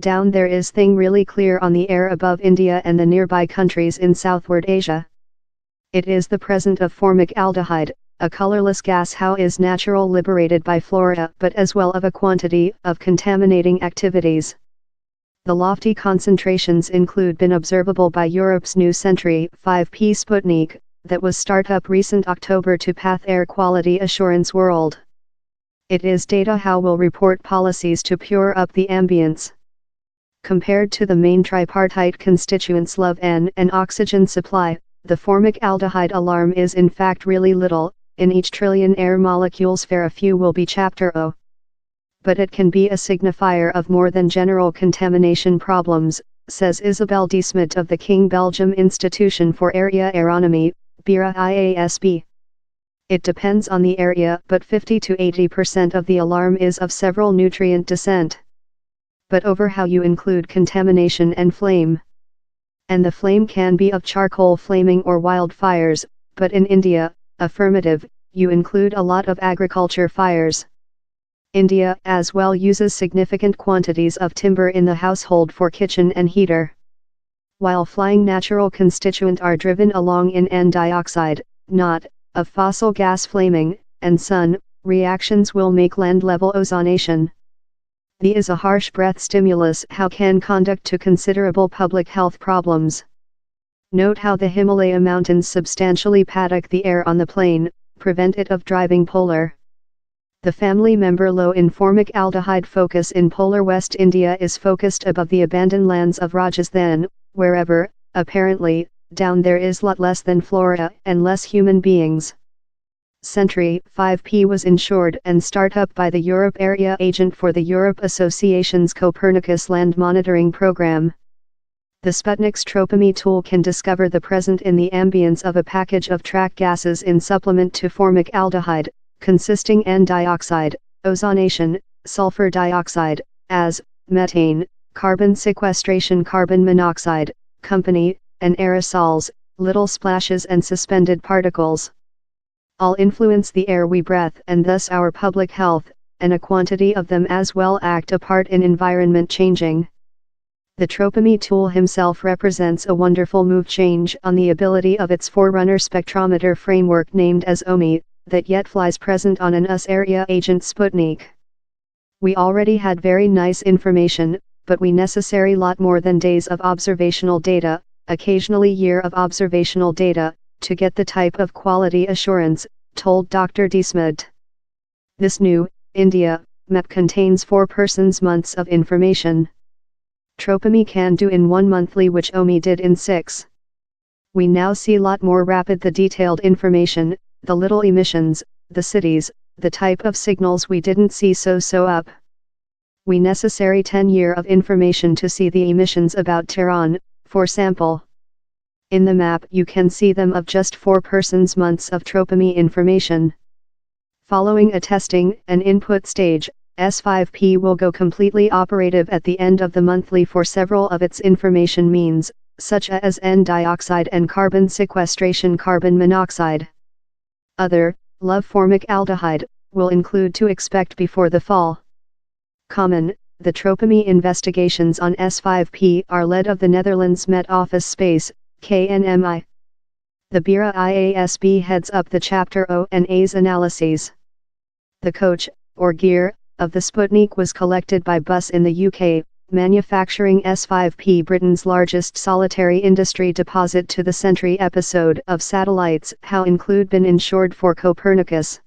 down there is thing really clear on the air above India and the nearby countries in southward Asia. It is the presence of formaldehyde, a colorless gas how is natural liberated by flora but as well of a quantity of contaminating activities. The lofty concentrations include been observable by Europe's new Century 5P Sputnik, that was start up recent October to Path Air Quality Assurance World. It is data how will report policies to pure up the ambience. Compared to the main tripartite constituents love and oxygen supply, the formaldehyde alarm is in fact really little. In each trillion air molecules fair a few will be chapter O. But it can be a signifier of more than general contamination problems, says Isabel de Smet of the King Belgium Institution for Area Aeronomy, BIRA IASB. It depends on the area but 50 to 80% of the alarm is of several nutrient descent. But over how you include contamination and flame. And the flame can be of charcoal flaming or wildfires, but in India, affirmative, you include a lot of agriculture fires. India as well uses significant quantities of timber in the household for kitchen and heater. While flying natural constituent are driven along in N dioxide, not, of fossil gas flaming, and sun, reactions will make land level ozonation. The is a harsh breath stimulus how can conduct to considerable public health problems. Note how the Himalaya mountains substantially paddock the air on the plain, prevent it of driving polar. The family member low in formaldehyde focus in polar West India is focused above the abandoned lands of Rajasthan, wherever, apparently, down there is lot less than flora and less human beings. Century 5P was insured and start up by the Europe Area Agent for the Europe Association's Copernicus Land Monitoring Program. The Sputnik's tropomy tool can discover the present in the ambience of a package of track gases in supplement to formaldehyde, consisting N dioxide, ozonation, sulfur dioxide, as, methane, carbon sequestration carbon monoxide, company, and aerosols, little splashes and suspended particles. All influence the air we breathe and thus our public health, and a quantity of them as well act a part in environment changing. The tropomy tool himself represents a wonderful move change on the ability of its forerunner spectrometer framework named as OMI, that yet flies present on an US area agent Sputnik. We already had very nice information, but we necessary lot more than days of observational data, occasionally year of observational data, to get the type of quality assurance, told Dr. de Smet. This new, India, map contains 4 persons months of information. Tropomy can do in 1 monthly which OMI did in 6. We now see lot more rapid the detailed information, the little emissions, the cities, the type of signals we didn't see so up. We necessary 10 year of information to see the emissions about Tehran, for sample. In the map you can see them of just 4 persons months of tropomy information. Following a testing and input stage, S5P will go completely operative at the end of the monthly for several of its information means, such as N dioxide and carbon sequestration carbon monoxide. Other, love formaldehyde, will include to expect before the fall. Common, the tropomy investigations on S5P are led of the Netherlands Met Office Space, KNMI. The BIRA IASB heads up the Chapter O and A's analyses. The coach, or gear, of the Sputnik was collected by Bus in the UK, manufacturing S5P Britain's largest solitary industry deposit to the Century episode of satellites how include been insured for Copernicus.